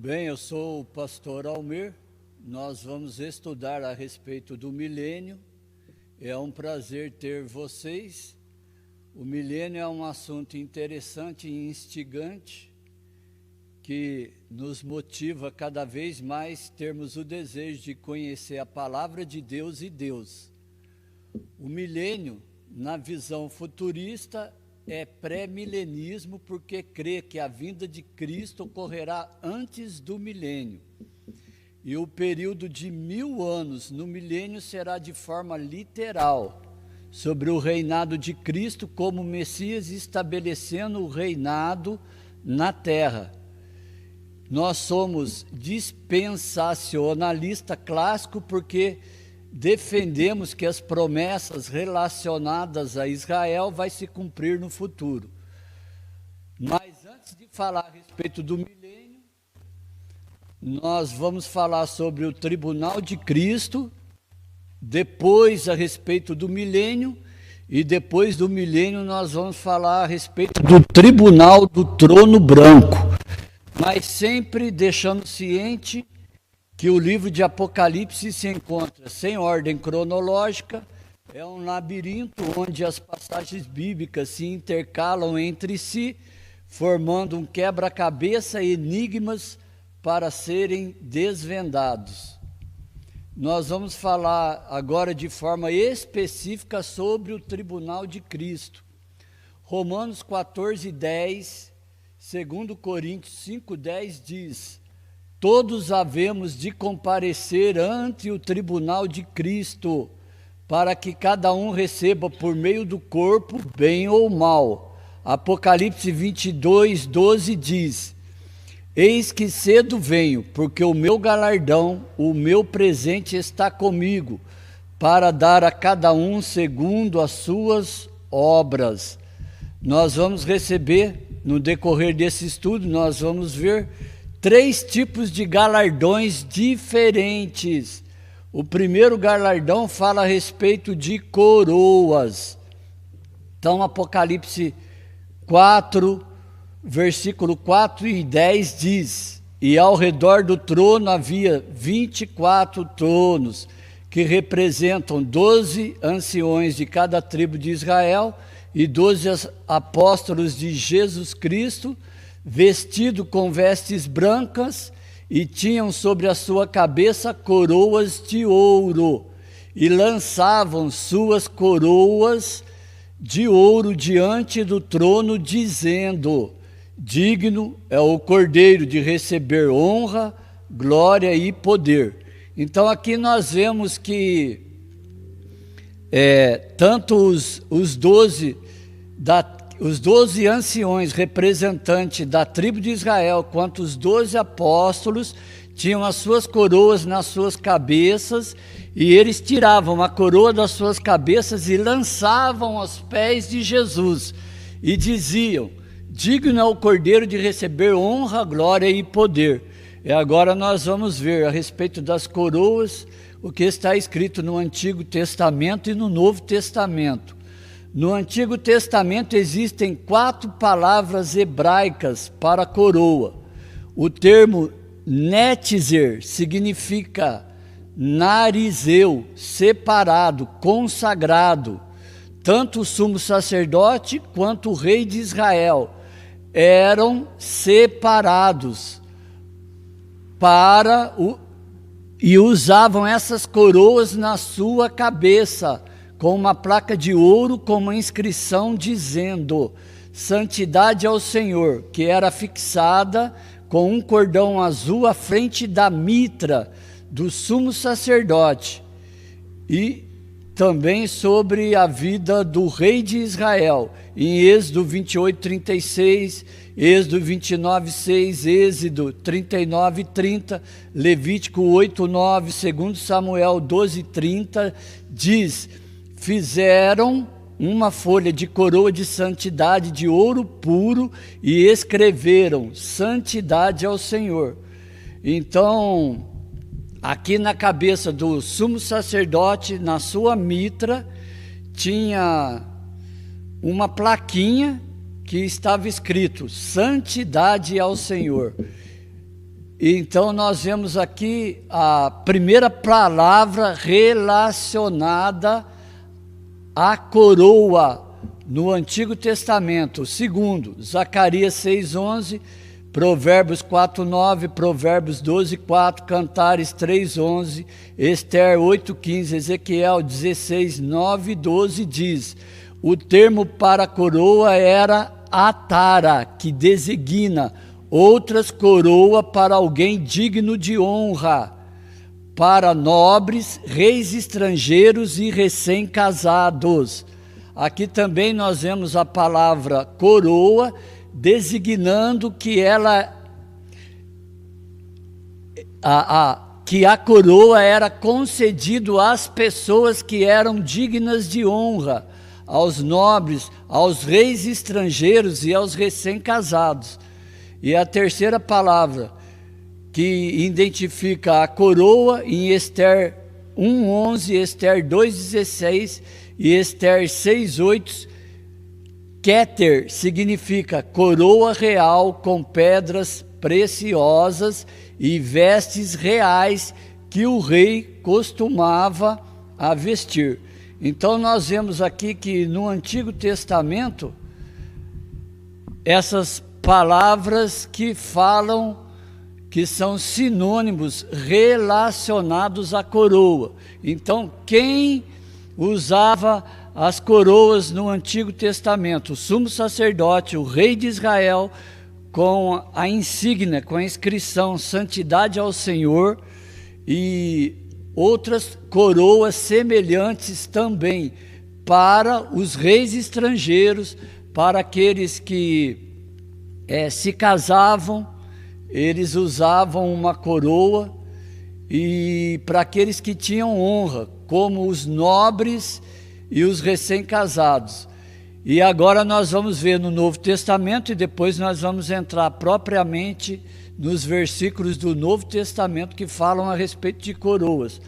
bem, eu sou o pastor Almir. Nós vamos estudar a respeito do milênio. É um prazer ter vocês. O milênio é um assunto interessante e instigante que nos motiva cada vez mais termos o desejo de conhecer a palavra de Deus e Deus. O milênio, na visão futurista, é pré-milenismo porque crê que a vinda de Cristo ocorrerá antes do milênio. E o período de 1000 anos no milênio será de forma literal, sobre o reinado de Cristo como Messias estabelecendo o reinado na terra. Nós somos dispensacionalista clássico porque defendemos que as promessas relacionadas a Israel vai se cumprir no futuro. Mas antes de falar a respeito do milênio, nós vamos falar sobre o tribunal de Cristo, depois a respeito do milênio, e depois do milênio nós vamos falar a respeito do tribunal do trono branco. Mas sempre deixando ciente que o livro de Apocalipse se encontra sem ordem cronológica, é um labirinto onde as passagens bíblicas se intercalam entre si, formando um quebra-cabeça, enigmas para serem desvendados. Nós vamos falar agora de forma específica sobre o tribunal de Cristo. Romanos 14:10, 2 Coríntios 5:10 diz: todos havemos de comparecer ante o tribunal de Cristo, para que cada um receba por meio do corpo, bem ou mal. Apocalipse 22:12 diz: eis que cedo venho, porque o meu galardão, o meu presente está comigo, para dar a cada um segundo as suas obras. Nós vamos receber, no decorrer desse estudo, nós vamos ver 3 tipos de galardões diferentes. O primeiro galardão fala a respeito de coroas. Então, Apocalipse 4, versículo 4 e 10 diz: e ao redor do trono havia 24 tronos, que representam 12 anciões de cada tribo de Israel e 12 apóstolos de Jesus Cristo, vestido com vestes brancas, e tinham sobre a sua cabeça coroas de ouro, e lançavam suas coroas de ouro diante do trono, dizendo: digno é o Cordeiro de receber honra, glória e poder. Então aqui nós vemos que tanto os 12 anciões representantes da tribo de Israel, quanto os 12 apóstolos, tinham as suas coroas nas suas cabeças, e eles tiravam a coroa das suas cabeças e lançavam aos pés de Jesus, e diziam: digno é o Cordeiro de receber honra, glória e poder. E agora nós vamos ver a respeito das coroas, o que está escrito no Antigo Testamento e no Novo Testamento. No Antigo Testamento existem 4 palavras hebraicas para coroa. O termo netzer significa narizeu, separado, consagrado. Tanto o sumo sacerdote quanto o rei de Israel eram separados e usavam essas coroas na sua cabeça, com uma placa de ouro com uma inscrição dizendo: santidade ao Senhor, que era fixada com um cordão azul à frente da mitra do sumo sacerdote, e também sobre a vida do rei de Israel, em Êxodo 28:36, Êxodo 29:6, Êxodo 39:30, Levítico 8:9, 2 Samuel 12:30, diz: fizeram uma folha de coroa de santidade de ouro puro e escreveram: santidade ao Senhor. Então, aqui na cabeça do sumo sacerdote, na sua mitra, tinha uma plaquinha que estava escrito: santidade ao Senhor. Então nós vemos aqui a primeira palavra relacionada à coroa no Antigo Testamento. Segundo, Zacarias 6:11, Provérbios 4:9, Provérbios 12:4, Cantares 3:11, Ester 8:15, Ezequiel 16:9 e 12 diz: o termo para coroa era atara, que designa outras coroa para alguém digno de honra, para nobres, reis estrangeiros e recém-casados. Aqui também nós vemos a palavra coroa, designando que a coroa era concedido às pessoas que eram dignas de honra, aos nobres, aos reis estrangeiros e aos recém-casados. E a terceira palavra que identifica a coroa em Ester 1:11, Ester 2:16 e Ester 6:8, Keter significa coroa real com pedras preciosas e vestes reais que o rei costumava a vestir. Então nós vemos aqui que no Antigo Testamento, essas palavras que falam, que são sinônimos relacionados à coroa. Então, quem usava as coroas no Antigo Testamento? O sumo sacerdote, o rei de Israel, com a insígnia, com a inscrição Santidade ao Senhor, e outras coroas semelhantes também para os reis estrangeiros, para aqueles que se casavam, eles usavam uma coroa, e para aqueles que tinham honra, como os nobres e os recém-casados. E agora nós vamos ver no Novo Testamento, e depois nós vamos entrar propriamente nos versículos do Novo Testamento que falam a respeito de coroas.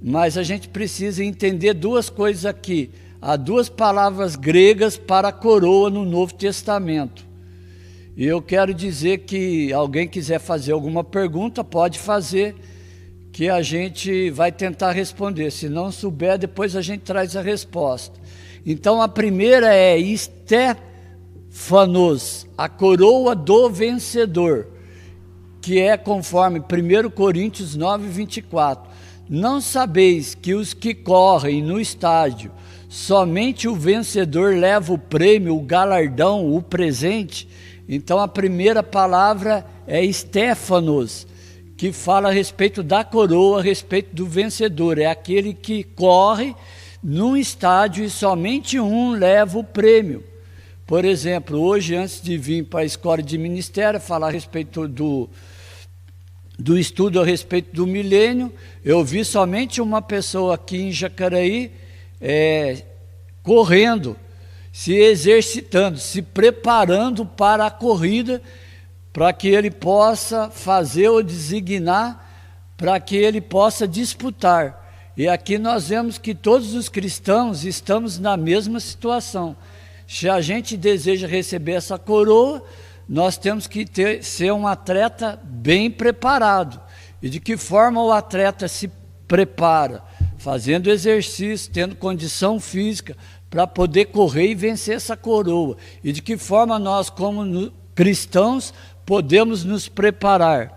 Mas a gente precisa entender duas coisas aqui. Há duas palavras gregas para coroa no Novo Testamento. E eu quero dizer que alguém quiser fazer alguma pergunta, pode fazer, que a gente vai tentar responder. Se não souber, depois a gente traz a resposta. Então a primeira é Estéfanos, a coroa do vencedor, que é conforme 1 Coríntios 9:24. Não sabeis que os que correm no estádio, somente o vencedor leva o prêmio, o galardão, o presente? Então a primeira palavra é Estéfanos, que fala a respeito da coroa, a respeito do vencedor. É aquele que corre num estádio e somente um leva o prêmio. Por exemplo, hoje, antes de vir para a escola de ministério, falar a respeito do estudo a respeito do milênio, eu vi somente uma pessoa aqui em Jacareí correndo, se exercitando, se preparando para a corrida, para que ele possa fazer ou designar, para que ele possa disputar. E aqui nós vemos que todos os cristãos estamos na mesma situação. Se a gente deseja receber essa coroa, nós temos que ser um atleta bem preparado. E de que forma o atleta se prepara? Fazendo exercício, tendo condição física, para poder correr e vencer essa coroa. E de que forma nós, como cristãos, podemos nos preparar?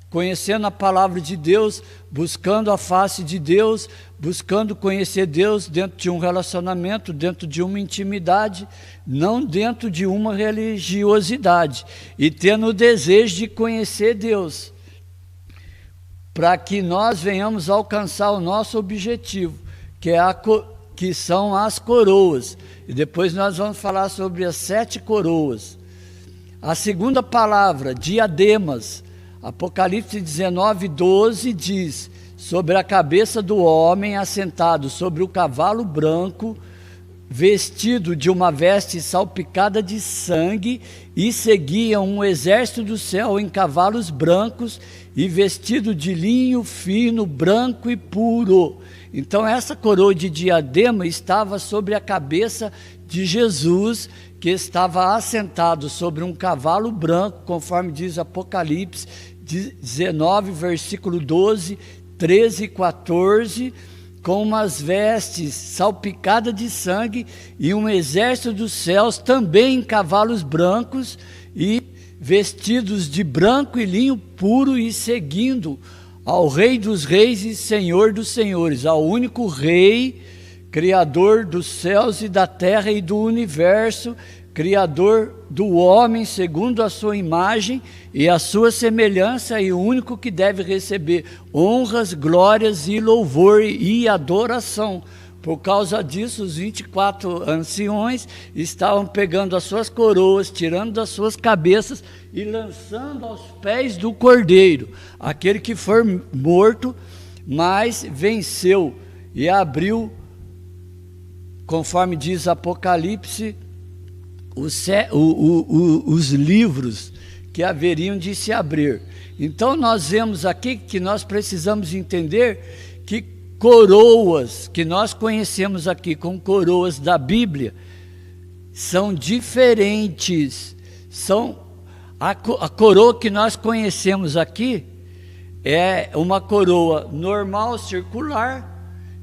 Conhecendo a palavra de Deus, buscando a face de Deus, buscando conhecer Deus dentro de um relacionamento, dentro de uma intimidade, não dentro de uma religiosidade, e tendo o desejo de conhecer Deus, para que nós venhamos alcançar o nosso objetivo, que são as coroas. E depois nós vamos falar sobre as 7 coroas. A segunda palavra, diademas, Apocalipse 19:12 diz: sobre a cabeça do homem assentado sobre o cavalo branco, vestido de uma veste salpicada de sangue, e seguia um exército do céu em cavalos brancos e vestido de linho fino, branco e puro. Então essa coroa de diadema estava sobre a cabeça de Jesus, que estava assentado sobre um cavalo branco, conforme diz Apocalipse 19, versículo 12, 13 e 14, com umas vestes salpicadas de sangue e um exército dos céus também em cavalos brancos e vestidos de branco e linho puro e seguindo ao Rei dos Reis e Senhor dos Senhores, ao único Rei, Criador dos céus e da terra e do universo, Criador do homem segundo a sua imagem e a sua semelhança, e o único que deve receber honras, glórias e louvor e adoração. Por causa disso, os 24 anciões estavam pegando as suas coroas, tirando das suas cabeças e lançando aos pés do Cordeiro, aquele que for morto, mas venceu e abriu, conforme diz Apocalipse, os livros que haveriam de se abrir. Então nós vemos aqui que nós precisamos entender que coroas que nós conhecemos aqui como coroas da Bíblia são diferentes. A coroa que nós conhecemos aqui é uma coroa normal, circular,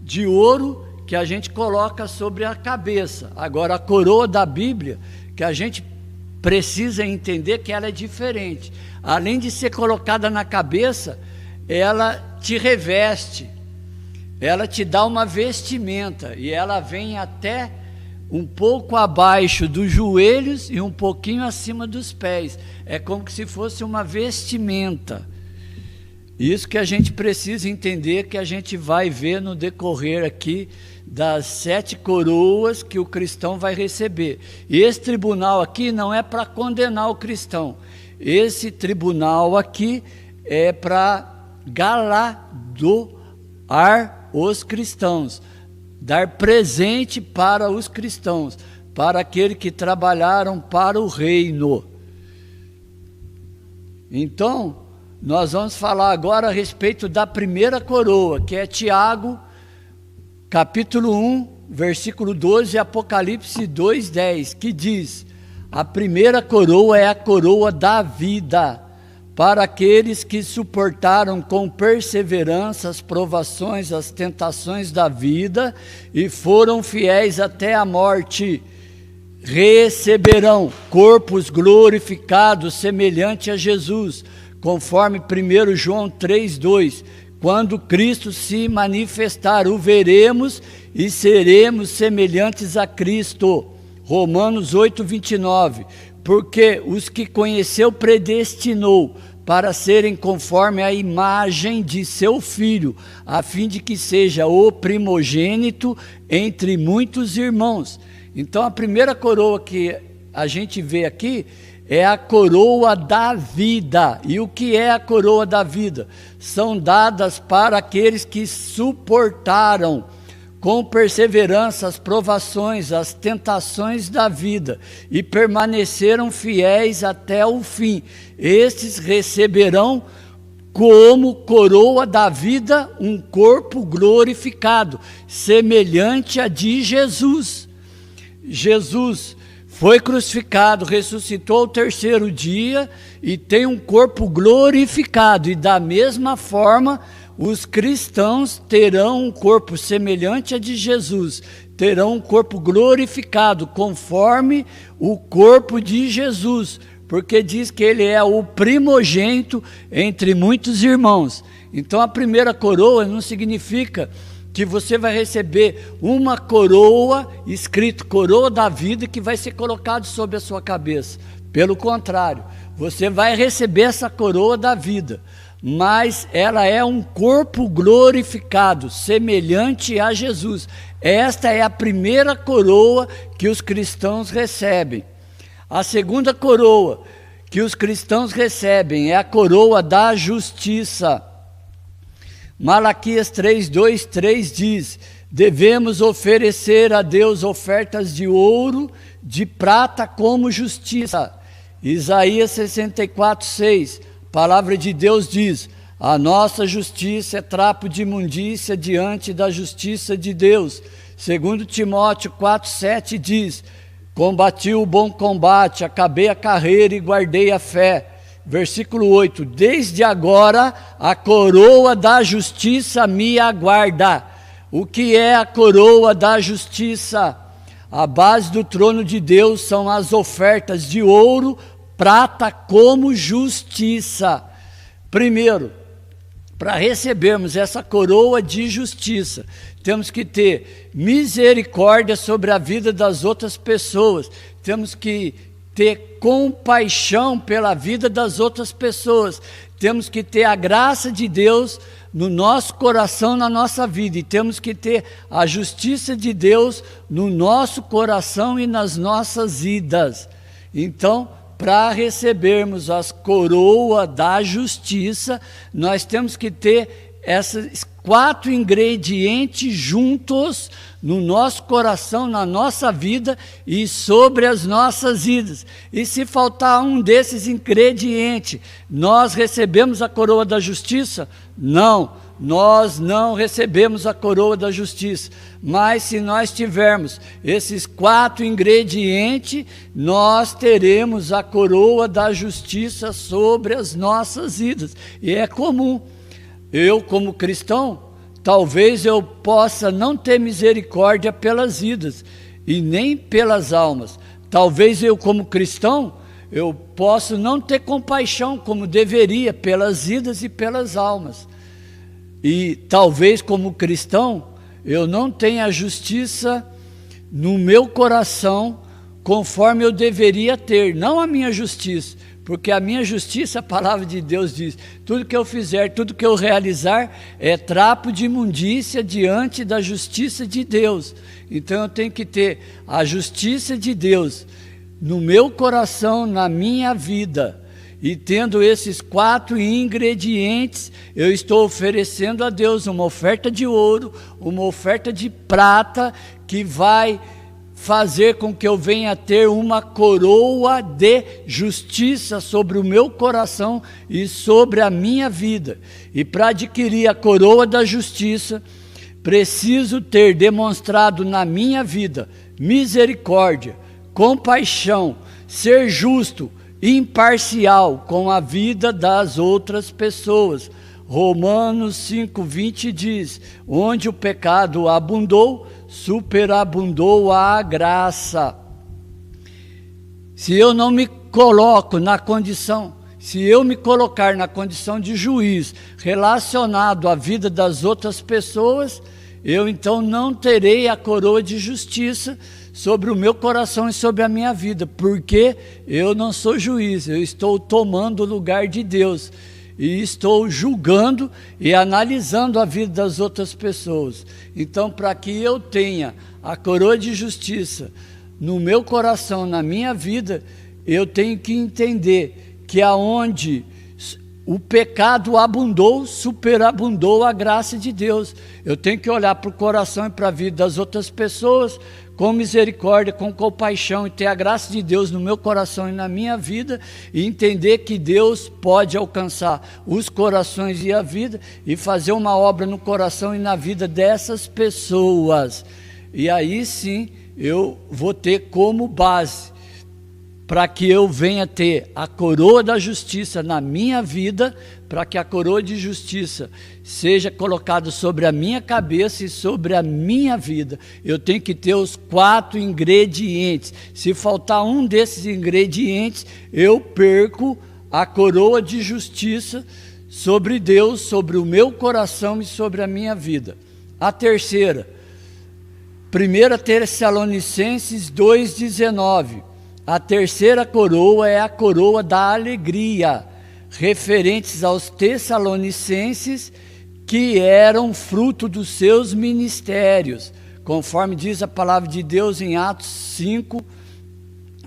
de ouro, que a gente coloca sobre a cabeça. Agora, a coroa da Bíblia, que a gente precisa entender que ela é diferente. Além de ser colocada na cabeça, ela te reveste, ela te dá uma vestimenta, e ela vem até um pouco abaixo dos joelhos e um pouquinho acima dos pés. É como se fosse uma vestimenta. Isso que a gente precisa entender, que a gente vai ver no decorrer aqui das 7 coroas que o cristão vai receber. E esse tribunal aqui não é para condenar o cristão. Esse tribunal aqui é para galardoar os cristãos, dar presente para os cristãos, para aqueles que trabalharam para o reino. Então, nós vamos falar agora a respeito da primeira coroa, que é Tiago, capítulo 1, versículo 12, e Apocalipse 2:10, que diz: a primeira coroa é a coroa da vida, para aqueles que suportaram com perseverança as provações, as tentações da vida e foram fiéis até a morte. Receberão corpos glorificados semelhante a Jesus, conforme 1 João 3:2, quando Cristo se manifestar, o veremos e seremos semelhantes a Cristo. Romanos 8:29, porque os que conheceu predestinou para serem conforme a imagem de seu Filho, a fim de que seja o primogênito entre muitos irmãos. Então a primeira coroa que a gente vê aqui é a coroa da vida. E o que é a coroa da vida? São dadas para aqueles que suportaram com perseverança as provações, as tentações da vida e permaneceram fiéis até o fim. Estes receberão como coroa da vida um corpo glorificado, semelhante a de Jesus. Jesus foi crucificado, ressuscitou ao terceiro dia e tem um corpo glorificado, e da mesma forma os cristãos terão um corpo semelhante a de Jesus, terão um corpo glorificado conforme o corpo de Jesus, porque diz que ele é o primogênito entre muitos irmãos. Então a primeira coroa não significa que você vai receber uma coroa, escrito coroa da vida, que vai ser colocado sobre a sua cabeça. Pelo contrário, você vai receber essa coroa da vida, mas ela é um corpo glorificado, semelhante a Jesus. Esta é a primeira coroa que os cristãos recebem. A segunda coroa que os cristãos recebem é a coroa da justiça. Malaquias 3:2-3 diz: devemos oferecer a Deus ofertas de ouro, de prata como justiça. Isaías 64:6, palavra de Deus diz: a nossa justiça é trapo de imundícia diante da justiça de Deus. 2 Timóteo 4:7 diz: combati o bom combate, acabei a carreira e guardei a fé. versículo 8: desde agora a coroa da justiça me aguarda. O que é a coroa da justiça? A base do trono de Deus são as ofertas de ouro, prata como justiça. Primeiro, para recebermos essa coroa de justiça, temos que ter misericórdia sobre a vida das outras pessoas, temos que ter compaixão pela vida das outras pessoas, temos que ter a graça de Deus no nosso coração, na nossa vida, e temos que ter a justiça de Deus no nosso coração e nas nossas vidas. Então, para recebermos as coroas da justiça, nós temos que ter esses 4 ingredientes juntos no nosso coração, na nossa vida e sobre as nossas vidas. E se faltar um desses ingredientes, nós recebemos a coroa da justiça? Não, nós não recebemos a coroa da justiça. Mas se nós tivermos esses 4 ingredientes, nós teremos a coroa da justiça sobre as nossas vidas. E é comum. Eu, como cristão, talvez eu possa não ter misericórdia pelas vidas e nem pelas almas. Talvez eu, como cristão, eu possa não ter compaixão como deveria pelas vidas e pelas almas. E talvez, como cristão, eu não tenha a justiça no meu coração conforme eu deveria ter, não a minha justiça, porque a minha justiça, a palavra de Deus diz, tudo que eu fizer, tudo que eu realizar é trapo de imundícia diante da justiça de Deus. Então eu tenho que ter a justiça de Deus no meu coração, na minha vida. E tendo esses 4 ingredientes, eu estou oferecendo a Deus uma oferta de ouro, uma oferta de prata, que vai fazer com que eu venha ter uma coroa de justiça sobre o meu coração e sobre a minha vida. E para adquirir a coroa da justiça, preciso ter demonstrado na minha vida misericórdia, compaixão, ser justo, imparcial com a vida das outras pessoas. Romanos 5:20 diz: onde o pecado abundou, superabundou a graça. Se eu não me coloco na condição, se eu me colocar na condição de juiz relacionado à vida das outras pessoas, eu então não terei a coroa de justiça sobre o meu coração e sobre a minha vida, porque eu não sou juiz, eu estou tomando o lugar de Deus e estou julgando e analisando a vida das outras pessoas. Então, para que eu tenha a coroa de justiça no meu coração, na minha vida, eu tenho que entender que aonde o pecado abundou, superabundou a graça de Deus. Eu tenho que olhar para o coração e para a vida das outras pessoas com misericórdia, com compaixão, e ter a graça de Deus no meu coração e na minha vida, e entender que Deus pode alcançar os corações e a vida, e fazer uma obra no coração e na vida dessas pessoas. E aí sim, eu vou ter como base, para que eu venha ter a coroa da justiça na minha vida, para que a coroa de justiça seja colocada sobre a minha cabeça e sobre a minha vida. Eu tenho que ter os 4 ingredientes. Se faltar um desses ingredientes, eu perco a coroa de justiça sobre Deus, sobre o meu coração e sobre a minha vida. A terceira, 1 Tessalonicenses 2,19. A terceira coroa é a coroa da alegria, referentes aos Tessalonicenses, que eram fruto dos seus ministérios, conforme diz a palavra de Deus em Atos 5,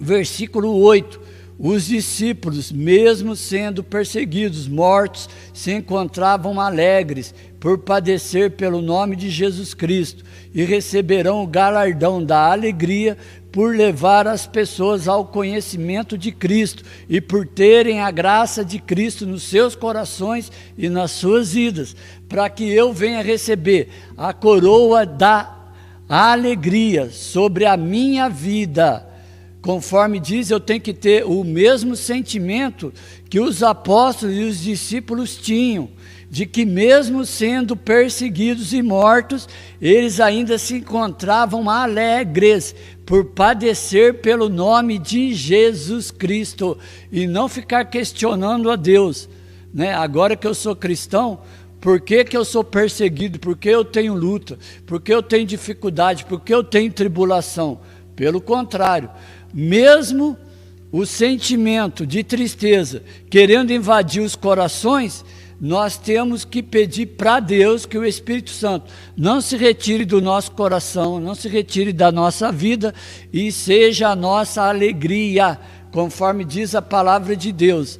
versículo 8. Os discípulos, mesmo sendo perseguidos, mortos, se encontravam alegres por padecer pelo nome de Jesus Cristo, e receberão o galardão da alegria por levar as pessoas ao conhecimento de Cristo e por terem a graça de Cristo nos seus corações e nas suas vidas, para que eu venha receber a coroa da alegria sobre a minha vida, conforme diz, eu tenho que ter o mesmo sentimento que os apóstolos e os discípulos tinham, de que mesmo sendo perseguidos e mortos, eles ainda se encontravam alegres por padecer pelo nome de Jesus Cristo, e não ficar questionando a Deus, né? Agora que eu sou cristão, por que eu sou perseguido? Por que eu tenho luta? Por que eu tenho dificuldade? Por que eu tenho tribulação? Pelo contrário, mesmo o sentimento de tristeza querendo invadir os corações, nós temos que pedir para Deus que o Espírito Santo não se retire do nosso coração, não se retire da nossa vida e seja a nossa alegria, conforme diz a palavra de Deus,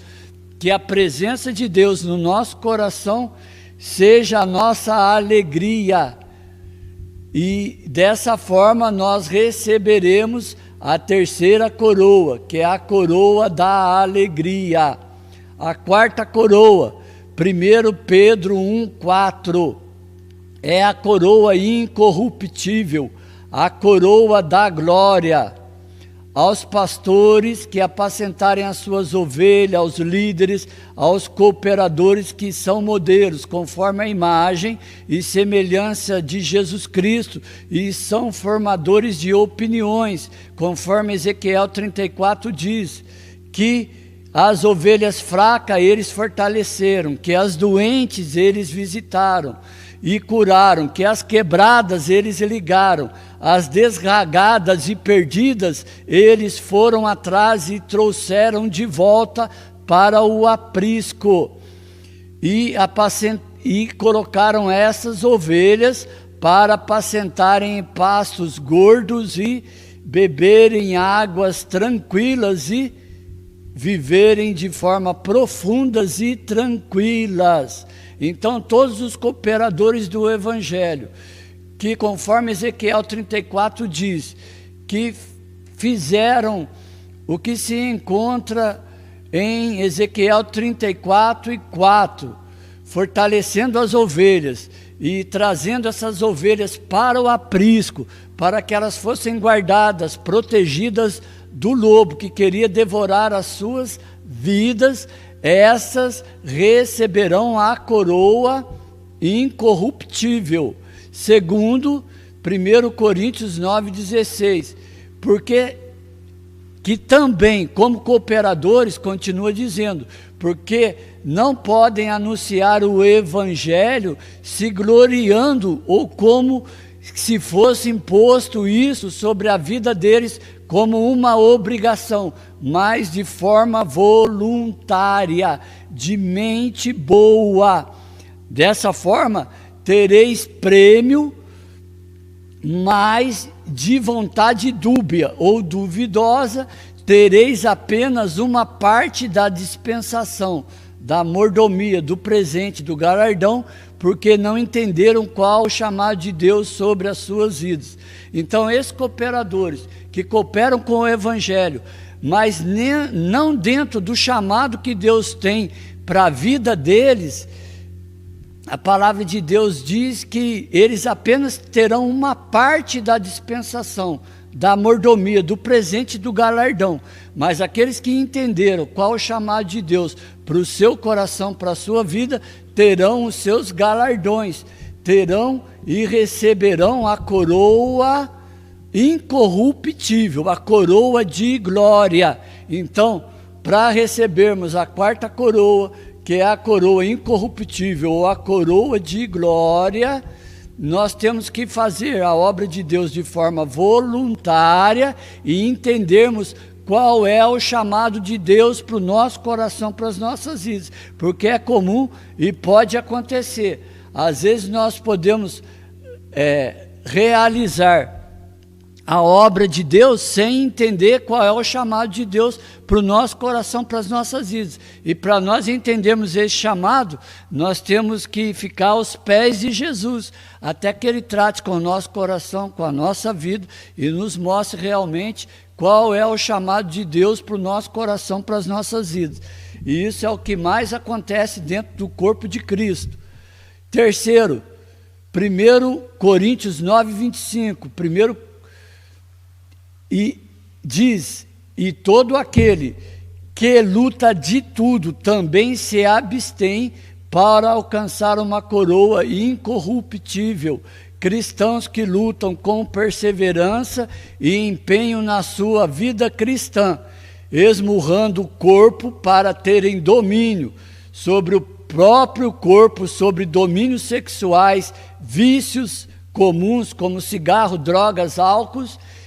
que a presença de Deus no nosso coração seja a nossa alegria, e dessa forma nós receberemos a terceira coroa, que é a coroa da alegria. A quarta coroa, 1 Pedro 1,4, é a coroa incorruptível, a coroa da glória. Aos pastores que apacentarem as suas ovelhas, aos líderes, aos cooperadores que são modelos, conforme a imagem e semelhança de Jesus Cristo, e são formadores de opiniões, conforme Ezequiel 34 diz, que as ovelhas fracas eles fortaleceram, que as doentes eles visitaram e curaram, que as quebradas eles ligaram, as desragadas e perdidas eles foram atrás e trouxeram de volta para o aprisco, e colocaram essas ovelhas para apacentarem em pastos gordos e beberem águas tranquilas e viverem de forma profundas e tranquilas. Então todos os cooperadores do Evangelho, que conforme Ezequiel 34 diz, que fizeram o que se encontra em Ezequiel 34:4, fortalecendo as ovelhas e trazendo essas ovelhas para o aprisco, para que elas fossem guardadas, protegidas do lobo que queria devorar as suas vidas, essas receberão a coroa incorruptível, segundo 1 Coríntios 9,16, porque que também, como cooperadores, continua dizendo, porque não podem anunciar o Evangelho se gloriando, ou como se fosse imposto isso sobre a vida deles como uma obrigação, mas de forma voluntária, de mente boa. Dessa forma, tereis prêmio, mas de vontade dúbia ou duvidosa, tereis apenas uma parte da dispensação, da mordomia, do presente, do galardão, porque não entenderam qual o chamado de Deus sobre as suas vidas. Então, esses cooperadores que cooperam com o Evangelho, mas não dentro do chamado que Deus tem para a vida deles, a palavra de Deus diz que eles apenas terão uma parte da dispensação, da mordomia, do presente e do galardão. Mas aqueles que entenderam qual o chamado de Deus para o seu coração, para a sua vida, terão os seus galardões, terão e receberão a coroa incorruptível, a coroa de glória. Então, para recebermos a quarta coroa, que é a coroa incorruptível ou a coroa de glória, nós temos que fazer a obra de Deus de forma voluntária e entendermos qual é o chamado de Deus para o nosso coração, para as nossas vidas, porque é comum e pode acontecer. Às vezes nós podemos realizar a obra de Deus sem entender qual é o chamado de Deus para o nosso coração, para as nossas vidas. E para nós entendermos esse chamado, nós temos que ficar aos pés de Jesus, até que Ele trate com o nosso coração, com a nossa vida, e nos mostre realmente qual é o chamado de Deus para o nosso coração, para as nossas vidas. E isso é o que mais acontece dentro do corpo de Cristo. Terceiro, 1 Coríntios 9:25, e diz E todo aquele que luta de tudo também se abstém para alcançar uma coroa incorruptível. Cristãos que lutam com perseverança e empenho na sua vida cristã, esmurrando o corpo para terem domínio sobre o próprio corpo, sobre domínios sexuais, vícios comuns como cigarro, drogas, álcool,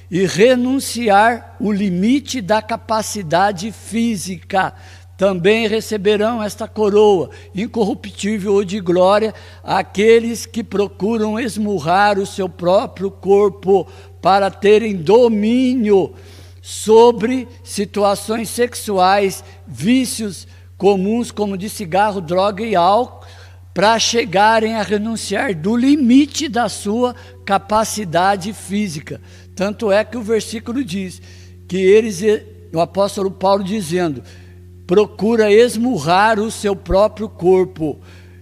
e renunciar o limite da capacidade física. Também receberão esta coroa incorruptível ou de glória aqueles que procuram esmurrar o seu próprio corpo para terem domínio sobre situações sexuais, vícios comuns como de cigarro, droga e álcool, para chegarem a renunciar do limite da sua capacidade física. Tanto é que o versículo diz que eles, o apóstolo Paulo dizendo, procura esmurrar o seu próprio corpo.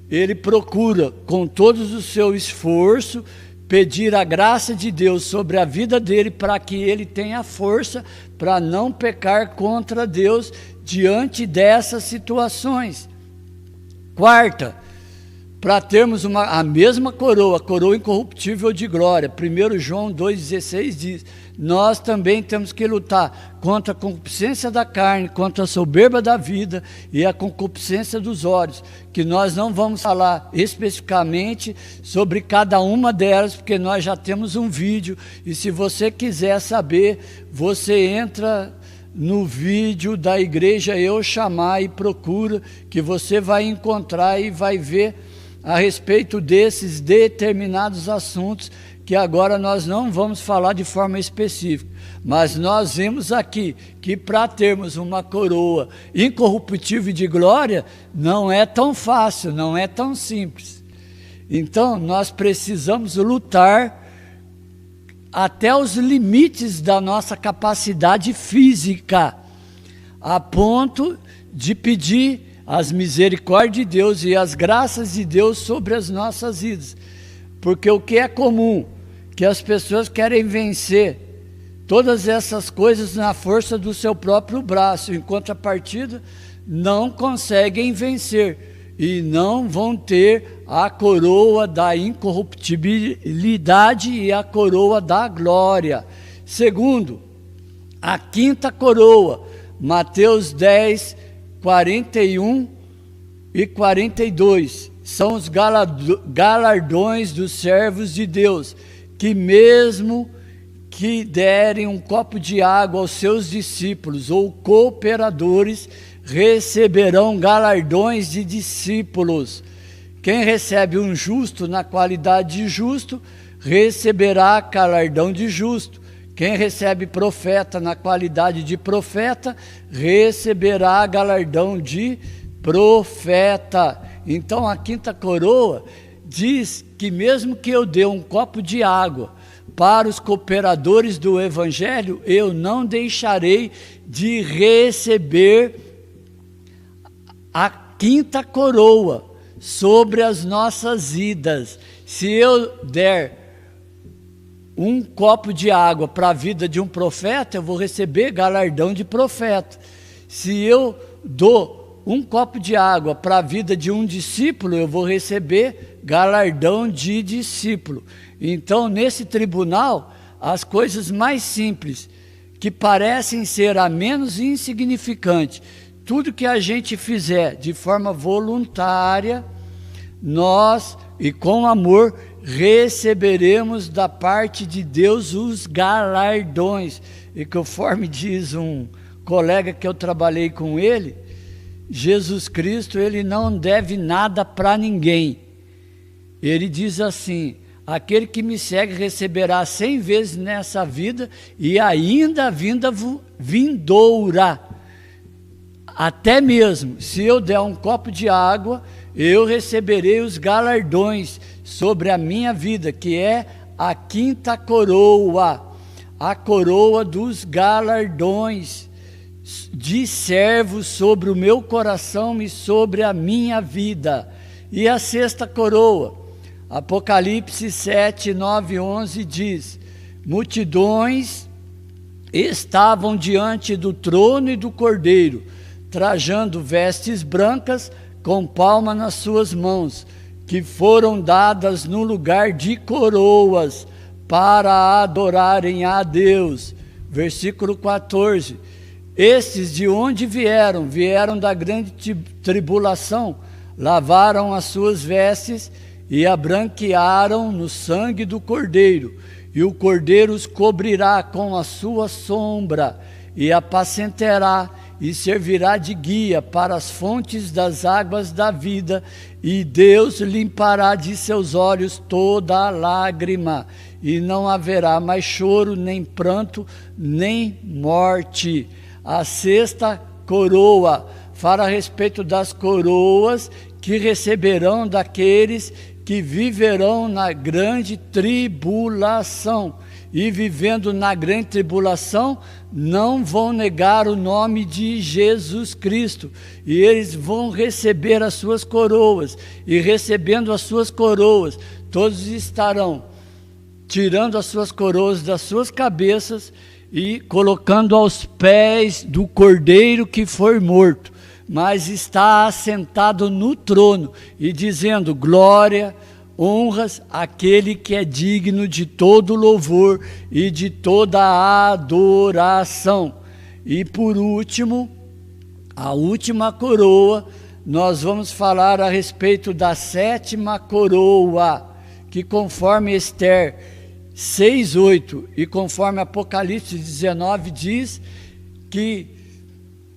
Ele procura, com todo o seu esforço, pedir a graça de Deus sobre a vida dele para que ele tenha força para não pecar contra Deus diante dessas situações. Quarta, para termos a mesma coroa, coroa incorruptível de glória. 1 João 2,16 diz, nós também temos que lutar contra a concupiscência da carne, contra a soberba da vida e a concupiscência dos olhos, que nós não vamos falar especificamente sobre cada uma delas, porque nós já temos um vídeo, e se você quiser saber, você entra no vídeo da Igreja Eu Chamar e procura, que você vai encontrar e vai ver a respeito desses determinados assuntos, que agora nós não vamos falar de forma específica, mas nós vimos aqui que para termos uma coroa incorruptível de glória, não é tão fácil, não é tão simples. Então, nós precisamos lutar até os limites da nossa capacidade física, a ponto de pedir as misericórdias de Deus e as graças de Deus sobre as nossas vidas. Porque o que é comum, que as pessoas querem vencer todas essas coisas na força do seu próprio braço, em contrapartida, não conseguem vencer e não vão ter a coroa da incorruptibilidade e a coroa da glória. Segundo, a quinta coroa, Mateus 10, 41 e 42, são os galardões dos servos de Deus, que mesmo que derem um copo de água aos seus discípulos ou cooperadores, receberão galardões de discípulos. Quem recebe um justo na qualidade de justo, receberá galardão de justo. Quem recebe profeta na qualidade de profeta, receberá galardão de profeta. Então a quinta coroa diz que mesmo que eu dê um copo de água para os cooperadores do Evangelho, eu não deixarei de receber a quinta coroa sobre as nossas vidas. Se eu der um copo de água para a vida de um profeta, eu vou receber galardão de profeta. Se eu dou um copo de água para a vida de um discípulo, eu vou receber galardão de discípulo. Então, nesse tribunal, as coisas mais simples, que parecem ser a menos insignificante, tudo que a gente fizer de forma voluntária, nós, e com amor, receberemos da parte de Deus os galardões. E conforme diz um colega que eu trabalhei com ele, Jesus Cristo, ele não deve nada para ninguém. Ele diz assim, aquele que me segue receberá 100 vezes nessa vida e ainda a vinda vindoura. Até mesmo, se eu der um copo de água, eu receberei os galardões sobre a minha vida, que é a quinta coroa, a coroa dos galardões de servos sobre o meu coração e sobre a minha vida. E a sexta coroa, Apocalipse 7, 9, 11 diz, multidões estavam diante do trono e do Cordeiro, trajando vestes brancas, com palma nas suas mãos, que foram dadas no lugar de coroas, para adorarem a Deus. Versículo 14. Estes de onde vieram? Vieram da grande tribulação, lavaram as suas vestes e a branquearam no sangue do Cordeiro, e o Cordeiro os cobrirá com a sua sombra, e apacentará, e servirá de guia para as fontes das águas da vida, e Deus limpará de seus olhos toda a lágrima, e não haverá mais choro, nem pranto, nem morte. A sexta coroa fala a respeito das coroas que receberão daqueles que viverão na grande tribulação. E vivendo na grande tribulação, não vão negar o nome de Jesus Cristo. E eles vão receber as suas coroas. E recebendo as suas coroas, todos estarão tirando as suas coroas das suas cabeças e colocando aos pés do Cordeiro que foi morto, mas está assentado no trono e dizendo: glória, honras àquele que é digno de todo louvor e de toda adoração. E por último, a última coroa, nós vamos falar a respeito da sétima coroa, que conforme Esther 6:8 e conforme Apocalipse 19 diz que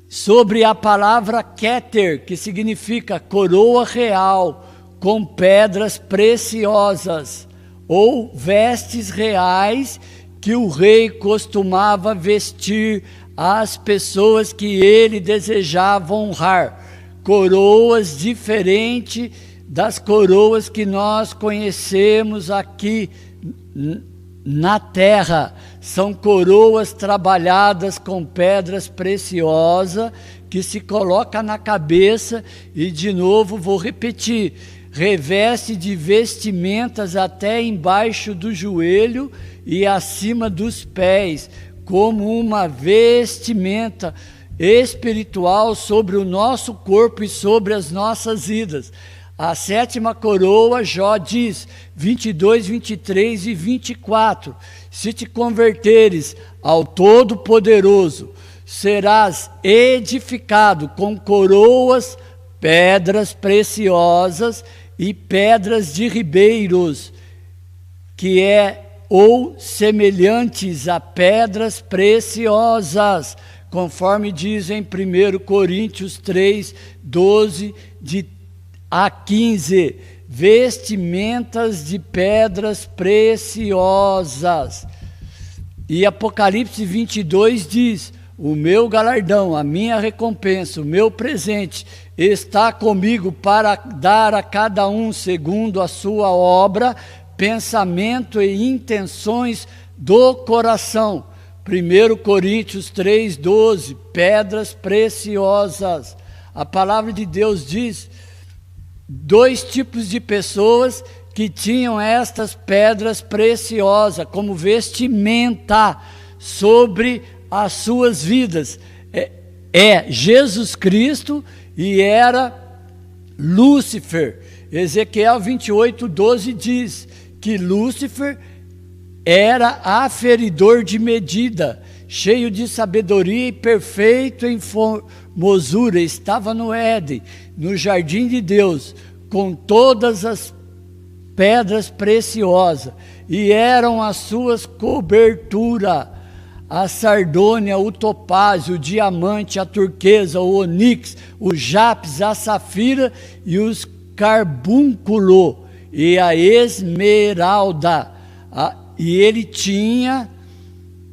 sobre a palavra Keter, que significa coroa real, com pedras preciosas, ou vestes reais que o rei costumava vestir às pessoas que ele desejava honrar, coroas diferentes das coroas que nós conhecemos aqui na terra. São coroas trabalhadas com pedras preciosas que se coloca na cabeça, e de novo vou repetir, reveste de vestimentas até embaixo do joelho e acima dos pés, como uma vestimenta espiritual sobre o nosso corpo e sobre as nossas vidas. A sétima coroa, Jó diz, 22, 23 e 24, se te converteres ao Todo-Poderoso, serás edificado com coroas, pedras preciosas e pedras de ribeiros, que é ou semelhantes a pedras preciosas, conforme diz em 1 Coríntios 3, 12 a 15, vestimentas de pedras preciosas. E Apocalipse 22 diz: o meu galardão, a minha recompensa, o meu presente está comigo para dar a cada um segundo a sua obra, pensamento e intenções do coração. 1 Coríntios 3, 12, pedras preciosas. A palavra de Deus diz dois tipos de pessoas que tinham estas pedras preciosas como vestimenta sobre as suas vidas. É Jesus Cristo e era Lúcifer. Ezequiel 28, 12 diz que Lúcifer era aferidor de medida, cheio de sabedoria e perfeito em formosura, estava no Éden, no jardim de Deus, com todas as pedras preciosas, e eram as suas coberturas, a sardônia, o topázio, o diamante, a turquesa, o onix, o jápis, a safira e os carbúnculo e a esmeralda. E ele tinha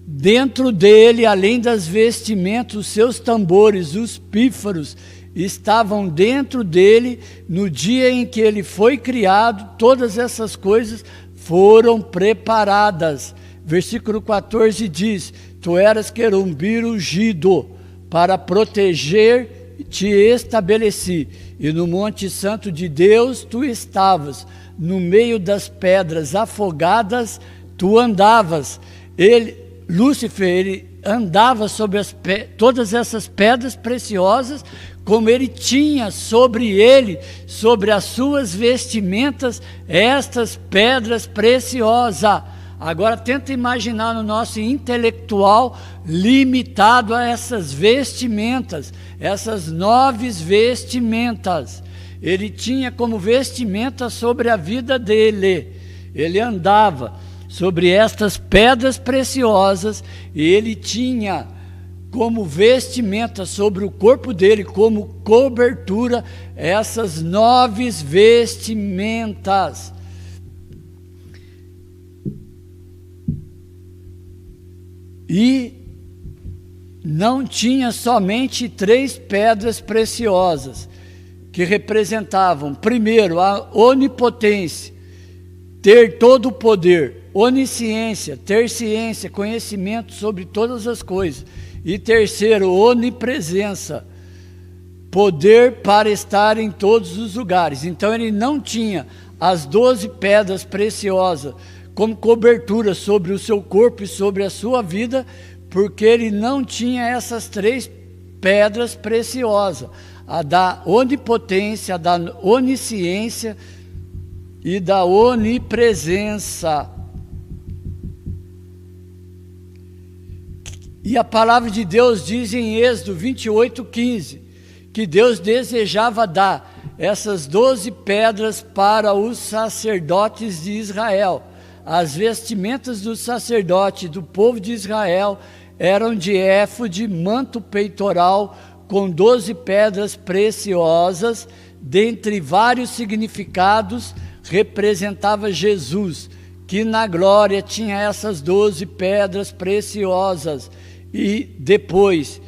dentro dele, além das vestimentas, os seus tambores, os pífaros, estavam dentro dele. No dia em que ele foi criado, todas essas coisas foram preparadas. Versículo 14 diz: tu eras querubim ungido, para proteger te estabeleci, e no monte santo de Deus tu estavas, no meio das pedras afogadas tu andavas. Lúcifer, ele andava sobre todas essas pedras preciosas, como ele tinha sobre ele, sobre as suas vestimentas, estas pedras preciosas. Agora tenta imaginar no nosso intelectual limitado a essas vestimentas, essas 9 vestimentas. Ele tinha como vestimenta sobre a vida dele. Ele andava sobre estas pedras preciosas e ele tinha como vestimenta sobre o corpo dele, como cobertura, essas 9 vestimentas. E não tinha somente 3 pedras preciosas, que representavam, primeiro, a onipotência, ter todo o poder, onisciência, ter ciência, conhecimento sobre todas as coisas, e terceiro, onipresença, poder para estar em todos os lugares. Então ele não tinha as 12 pedras preciosas como cobertura sobre o seu corpo e sobre a sua vida, porque ele não tinha essas 3 pedras preciosas, a da onipotência, a da onisciência e da onipresença. E a palavra de Deus diz em Êxodo 28:15, que Deus desejava dar essas 12 pedras para os sacerdotes de Israel. As vestimentas do sacerdote do povo de Israel eram de éfode, manto peitoral, com 12 pedras preciosas, dentre vários significados, representava Jesus, que na glória tinha essas 12 pedras preciosas. E depois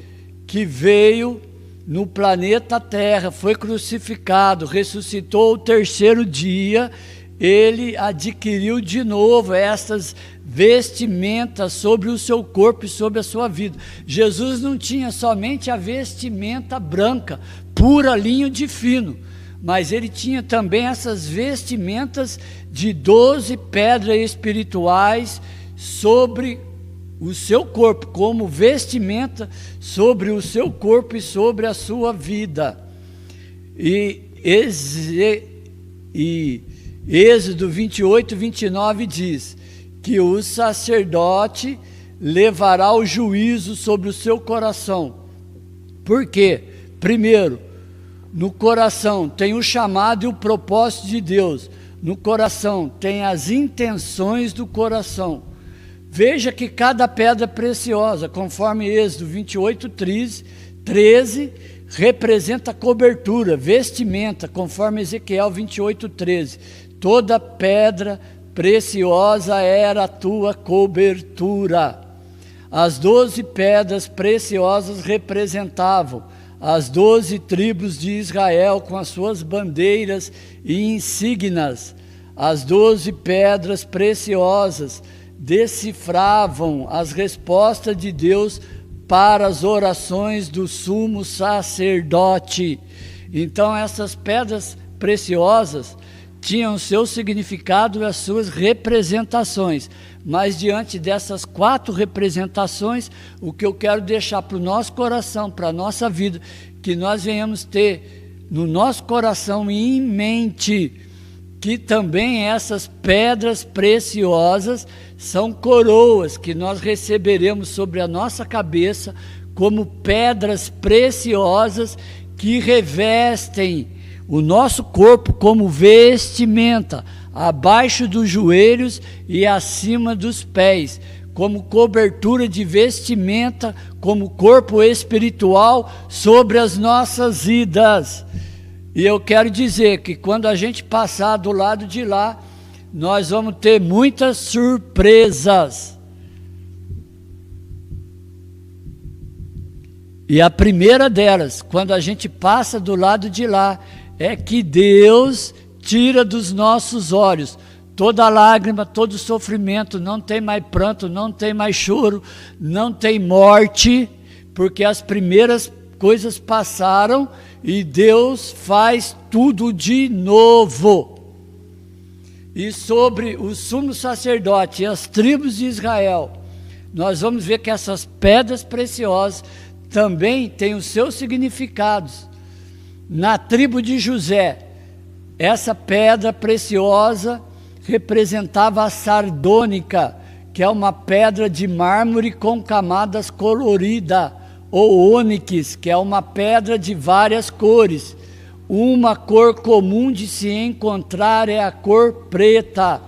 que veio no planeta Terra, foi crucificado, ressuscitou o 3º dia, ele adquiriu de novo estas vestimentas sobre o seu corpo e sobre a sua vida. Jesus não tinha somente a vestimenta branca, pura linho de fino, mas ele tinha também essas vestimentas de 12 pedras espirituais sobre o seu corpo, como vestimenta sobre o seu corpo e sobre a sua vida. E Êxodo 28:29 diz que o sacerdote levará o juízo sobre o seu coração. Por quê? Primeiro, no coração tem o chamado e o propósito de Deus. No coração tem as intenções do coração. Veja que cada pedra preciosa, conforme Êxodo 28:13, representa cobertura, vestimenta, conforme Ezequiel 28:13. Toda pedra preciosa era a tua cobertura. As 12 pedras preciosas representavam as 12 tribos de Israel com as suas bandeiras e insígnias. As 12 pedras preciosas decifravam as respostas de Deus para as orações do sumo sacerdote. Então essas pedras preciosas tinham seu significado e as suas representações, mas diante dessas 4 representações, o que eu quero deixar para o nosso coração, para a nossa vida, que nós venhamos ter no nosso coração e em mente, que também essas pedras preciosas são coroas que nós receberemos sobre a nossa cabeça como pedras preciosas que revestem o nosso corpo como vestimenta, abaixo dos joelhos e acima dos pés, como cobertura de vestimenta, como corpo espiritual sobre as nossas vidas. E eu quero dizer que quando a gente passar do lado de lá, nós vamos ter muitas surpresas. E a primeira delas, quando a gente passa do lado de lá, é que Deus tira dos nossos olhos toda lágrima, todo sofrimento, não tem mais pranto, não tem mais choro, não tem morte, porque as primeiras coisas passaram e Deus faz tudo de novo. E sobre o sumo sacerdote e as tribos de Israel, nós vamos ver que essas pedras preciosas também têm os seus significados. Na tribo de José, essa pedra preciosa representava a sardônica, que é uma pedra de mármore com camadas coloridas, ou ônix, que é uma pedra de várias cores. Uma cor comum de se encontrar é a cor preta.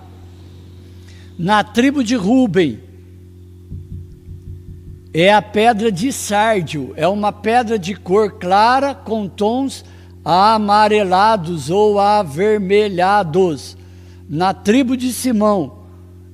Na tribo de Rúben, é a pedra de sárdio, é uma pedra de cor clara com tons amarelados ou avermelhados. Na tribo de Simão,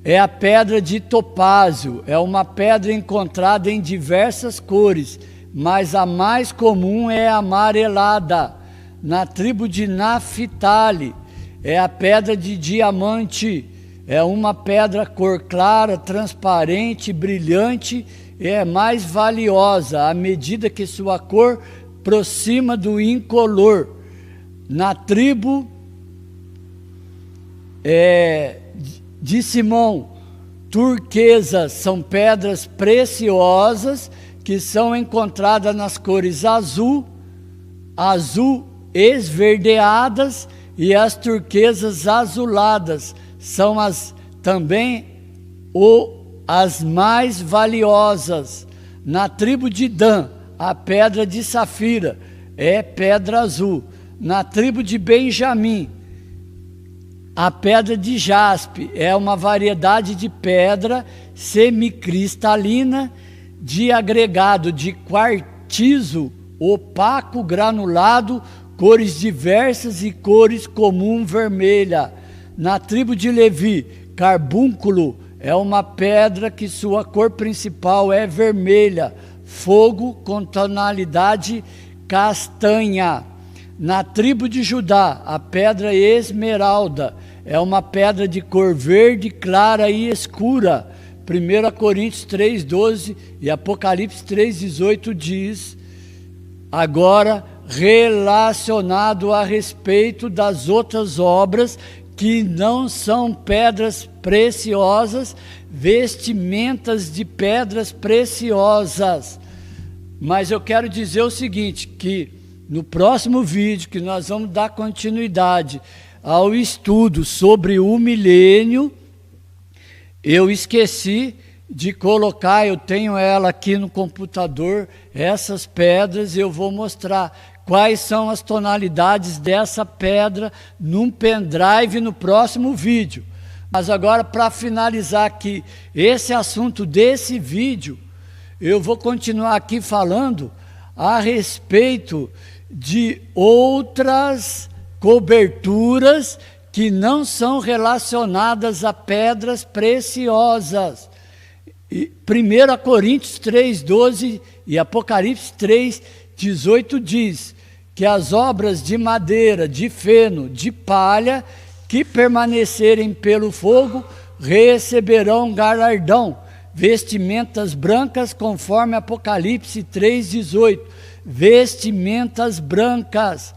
é a pedra de topázio, é uma pedra encontrada em diversas cores, mas a mais comum é a amarelada. Na tribo de Naphtali, é a pedra de diamante, é uma pedra cor clara, transparente, brilhante, é mais valiosa à medida que sua cor aproxima do incolor. Na tribo de Simão, turquesas são pedras preciosas que são encontradas nas cores azul esverdeadas, e as turquesas azuladas são também as mais valiosas. Na tribo de Dan, a pedra de safira é pedra azul. Na tribo de Benjamim, a pedra de jaspe é uma variedade de pedra semicristalina de agregado de quartzo opaco granulado, cores diversas e cores comum vermelha. Na tribo de Levi, carbúnculo é uma pedra que sua cor principal é vermelha, fogo com tonalidade castanha. Na tribo de Judá, a pedra esmeralda é uma pedra de cor verde clara e escura. 1 Coríntios 3,12 e Apocalipse 3,18 diz: agora, relacionado a respeito das outras obras que não são pedras preciosas, vestimentas de pedras preciosas. Mas eu quero dizer o seguinte, que no próximo vídeo, que nós vamos dar continuidade ao estudo sobre o milênio, eu esqueci de colocar, eu tenho ela aqui no computador, essas pedras, eu vou mostrar quais são as tonalidades dessa pedra num pendrive no próximo vídeo. Mas agora, para finalizar aqui esse assunto desse vídeo, eu vou continuar aqui falando a respeito de outras coberturas que não são relacionadas a pedras preciosas. 1 Coríntios 3,12 e Apocalipse 3,18 diz que as obras de madeira, de feno, de palha, que permanecerem pelo fogo, receberão galardão, vestimentas brancas, conforme Apocalipse 3,18, vestimentas brancas.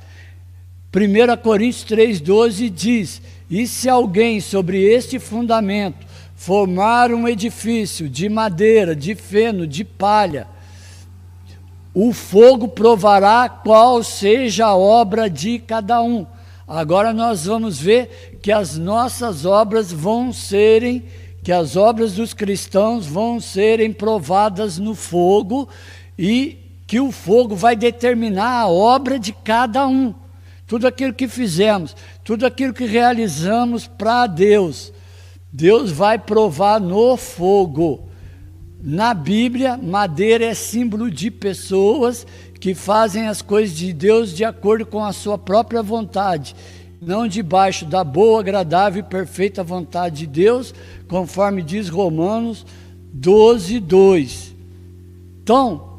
1 Coríntios 3,12 diz: e se alguém sobre este fundamento formar um edifício de madeira, de feno, de palha, o fogo provará qual seja a obra de cada um. Agora nós vamos ver que as nossas obras que as obras dos cristãos vão serem provadas no fogo, e que o fogo vai determinar a obra de cada um. Tudo aquilo que fizemos, tudo aquilo que realizamos para Deus, Deus vai provar no fogo. Na Bíblia, madeira é símbolo de pessoas que fazem as coisas de Deus de acordo com a sua própria vontade, não debaixo da boa, agradável e perfeita vontade de Deus, conforme diz Romanos 12:2. Então,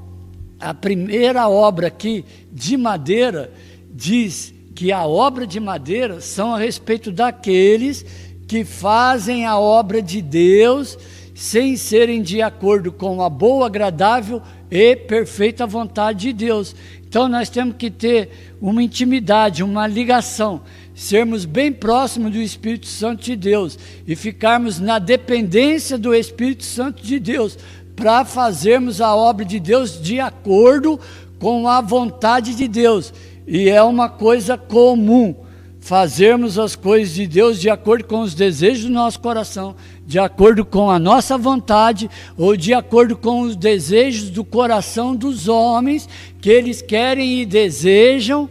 a primeira obra aqui de madeira diz que a obra de madeira são a respeito daqueles que fazem a obra de Deus sem serem de acordo com a boa, agradável e perfeita vontade de Deus. Então nós temos que ter uma intimidade, uma ligação. sermos bem próximos do Espírito Santo de Deus e ficarmos na dependência do Espírito Santo de Deus para fazermos a obra de Deus de acordo com a vontade de Deus. E é uma coisa comum fazermos as coisas de Deus de acordo com os desejos do nosso coração, de acordo com a nossa vontade ou de acordo com os desejos do coração dos homens, que eles querem e desejam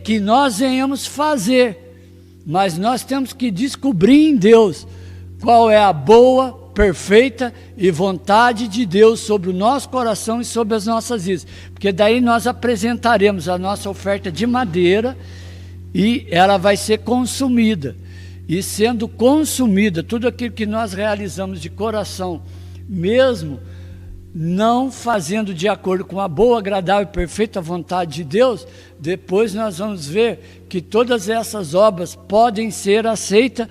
que nós venhamos fazer. Mas nós temos que descobrir em Deus qual é a boa, perfeita e vontade de Deus sobre o nosso coração e sobre as nossas vidas, porque daí nós apresentaremos a nossa oferta de madeira e ela vai ser consumida, e sendo consumida, tudo aquilo que nós realizamos de coração, mesmo não fazendo de acordo com a boa, agradável e perfeita vontade de Deus, depois nós vamos ver que todas essas obras podem ser aceitas,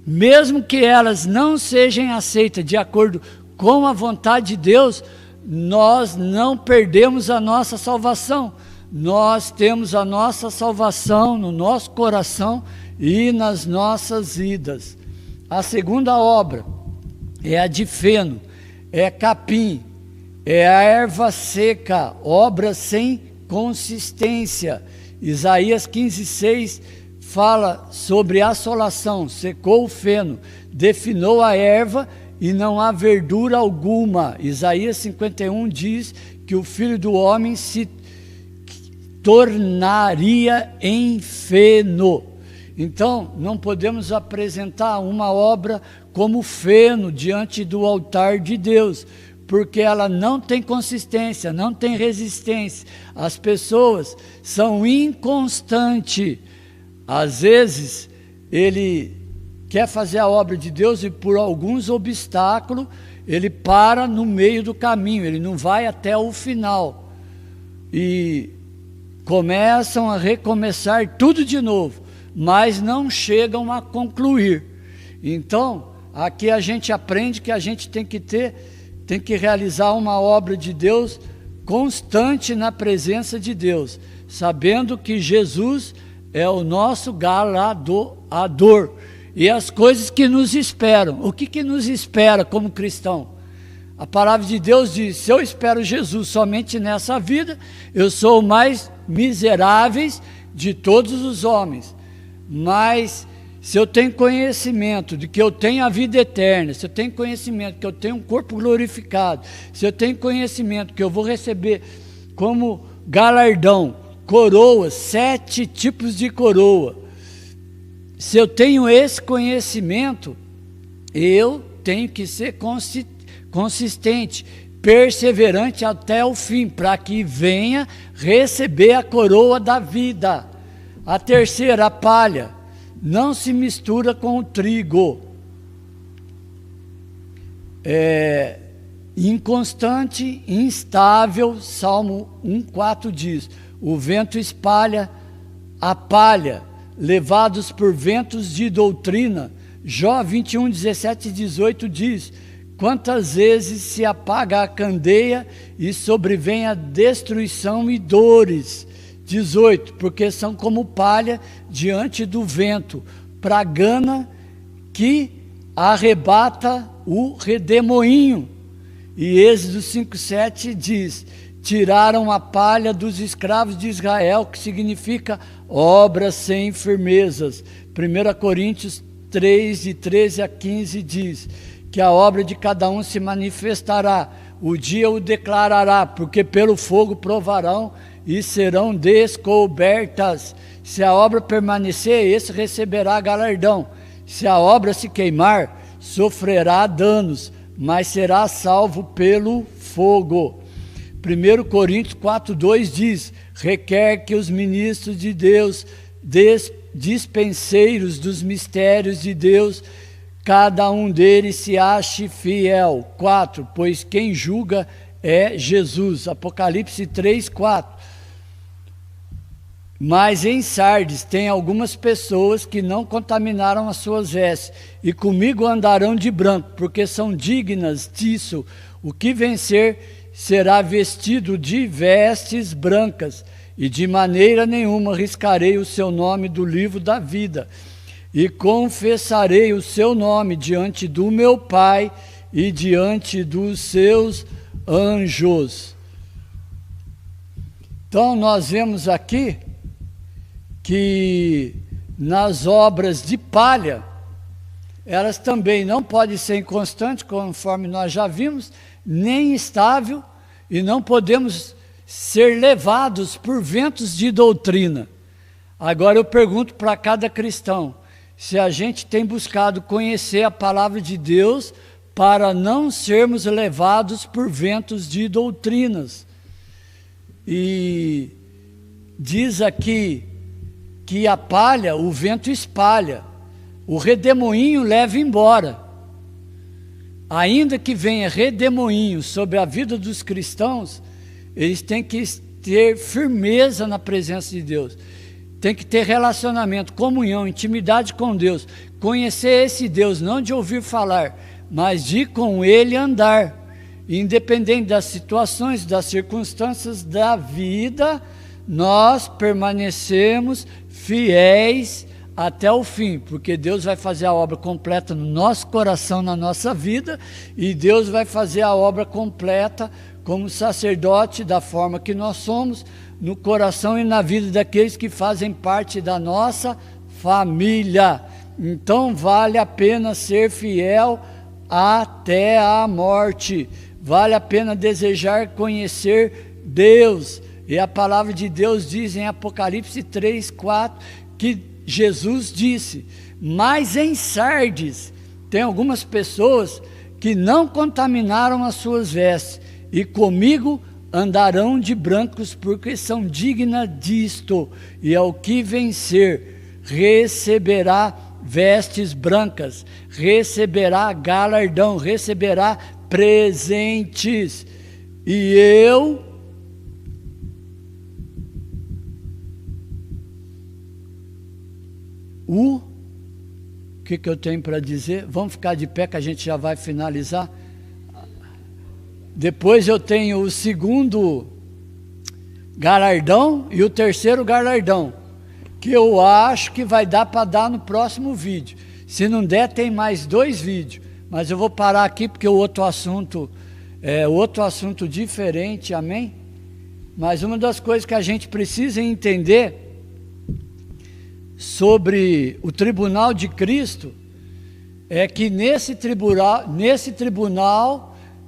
mesmo que elas não sejam aceitas de acordo com a vontade de Deus, nós não perdemos a nossa salvação. Nós temos a nossa salvação no nosso coração e nas nossas vidas. A segunda obra é a de feno, é capim, é a erva seca, obra sem consistência. Isaías 15:6 fala sobre assolação, secou o feno, definou a erva e não há verdura alguma. Isaías 51 diz que o Filho do Homem se tornaria em feno. Então, não podemos apresentar uma obra como feno diante do altar de Deus, porque ela não tem consistência, não tem resistência. As pessoas são inconstantes. Às vezes, ele quer fazer a obra de Deus e por alguns obstáculos, ele para no meio do caminho, ele não vai até o final. E começam a recomeçar tudo de novo, mas não chegam a concluir. Então, aqui a gente aprende que a gente tem que realizar uma obra de Deus constante na presença de Deus, sabendo que Jesus é o nosso galardoador e as coisas que nos esperam. O que nos espera como cristão? A palavra de Deus diz: se eu espero Jesus somente nessa vida, eu sou o mais miserável de todos os homens. Mas se eu tenho conhecimento de que eu tenho a vida eterna, se eu tenho conhecimento que eu tenho um corpo glorificado, se eu tenho conhecimento que eu vou receber como galardão coroas, 7 tipos de coroa, se eu tenho esse conhecimento, eu tenho que ser consistente, perseverante até o fim, para que venha receber a coroa da vida. A terceira, a palha, não se mistura com o trigo. Inconstante, instável, Salmo 1:4 diz: o vento espalha a palha, levados por ventos de doutrina. Jó 21:17 e 18 diz: quantas vezes se apaga a candeia e sobrevém a destruição e dores. 18, porque são como palha diante do vento, pragana que arrebata o redemoinho. E Êxodo 5:7 diz: tiraram a palha dos escravos de Israel, que significa obra sem firmezas. 1 Coríntios 3, de 13 a 15 diz que a obra de cada um se manifestará, o dia o declarará, porque pelo fogo provarão e serão descobertas. Se a obra permanecer, esse receberá galardão. Se a obra se queimar, sofrerá danos, mas será salvo pelo fogo. 1 Coríntios 4:2 diz: requer que os ministros de Deus, dispenseiros dos mistérios de Deus, cada um deles se ache fiel. 4, pois quem julga é Jesus. Apocalipse 3:4. Mas em Sardes tem algumas pessoas que não contaminaram as suas vestes, e comigo andarão de branco, porque são dignas disso. O que vencer será vestido de vestes brancas, e de maneira nenhuma riscarei o seu nome do livro da vida, e confessarei o seu nome diante do meu Pai e diante dos seus anjos. Então nós vemos aqui que nas obras de palha, elas também não podem ser inconstantes, conforme nós já vimos, nem estável, e não podemos ser levados por ventos de doutrina. Agora eu pergunto para cada cristão, se a gente tem buscado conhecer a palavra de Deus para não sermos levados por ventos de doutrinas. E diz aqui que a palha, o vento espalha, o redemoinho leva embora. Ainda que venha redemoinho sobre a vida dos cristãos, eles têm que ter firmeza na presença de Deus, tem que ter relacionamento, comunhão, intimidade com Deus, conhecer esse Deus, não de ouvir falar, mas de com Ele andar, independente das situações, das circunstâncias da vida, nós permanecemos fiéis até o fim, porque Deus vai fazer a obra completa no nosso coração, na nossa vida, e Deus vai fazer a obra completa como sacerdote, da forma que nós somos, no coração e na vida daqueles que fazem parte da nossa família. Então vale a pena ser fiel até a morte, vale a pena desejar conhecer Deus. E a palavra de Deus diz em Apocalipse 3:4 que Jesus disse: mas em Sardes tem algumas pessoas que não contaminaram as suas vestes, e comigo andarão de brancos, porque são dignas disto. E ao que vencer receberá vestes brancas, receberá galardão, receberá presentes. E eu o que eu tenho para dizer? Vamos ficar de pé que a gente já vai finalizar. Depois eu tenho o segundo galardão e o terceiro galardão, que eu acho que vai dar para dar no próximo vídeo. Se não der, tem mais 2 vídeos, mas eu vou parar aqui porque o outro assunto é outro assunto diferente, amém? Mas uma das coisas que a gente precisa entender sobre o tribunal de Cristo é que nesse tribunal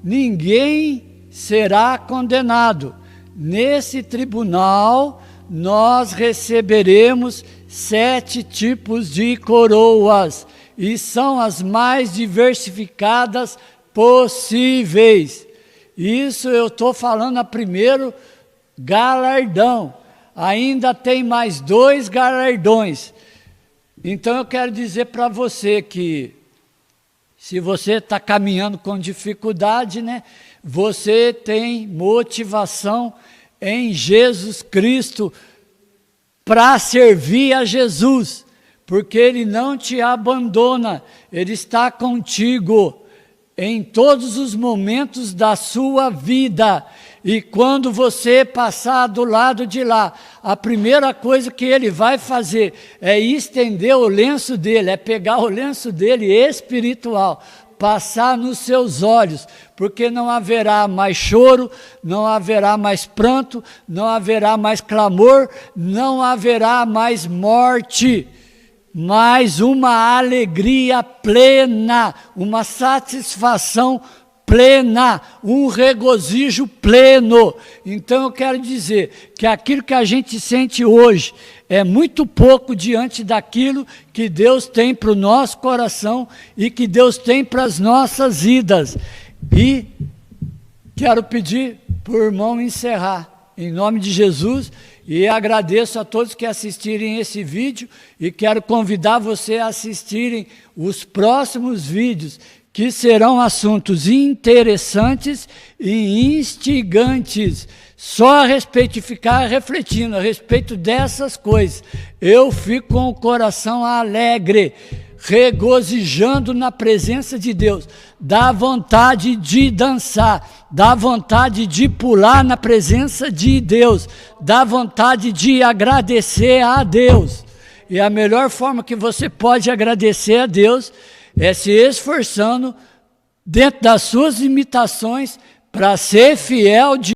ninguém será condenado. Nesse tribunal nós receberemos 7 tipos de coroas, e são as mais diversificadas possíveis. Isso eu estou falando a primeiro galardão. Ainda tem mais 2 galardões. Então eu quero dizer para você que, se você está caminhando com dificuldade, né, você tem motivação em Jesus Cristo para servir a Jesus, porque Ele não te abandona, Ele está contigo em todos os momentos da sua vida. E quando você passar do lado de lá, a primeira coisa que Ele vai fazer é estender o lenço dele, é pegar o lenço dele espiritual, passar nos seus olhos, porque não haverá mais choro, não haverá mais pranto, não haverá mais clamor, não haverá mais morte, mas uma alegria plena, uma satisfação plena, um regozijo pleno. Então eu quero dizer que aquilo que a gente sente hoje é muito pouco diante daquilo que Deus tem para o nosso coração e que Deus tem para as nossas vidas. E quero pedir para o irmão encerrar, em nome de Jesus, e agradeço a todos que assistirem esse vídeo e quero convidar você a assistirem os próximos vídeos, que serão assuntos interessantes e instigantes. Só a respeito de ficar refletindo a respeito dessas coisas, eu fico com o coração alegre, regozijando na presença de Deus. Dá vontade de dançar, dá vontade de pular na presença de Deus, dá vontade de agradecer a Deus. E a melhor forma que você pode agradecer a Deus é se esforçando dentro das suas limitações para ser fiel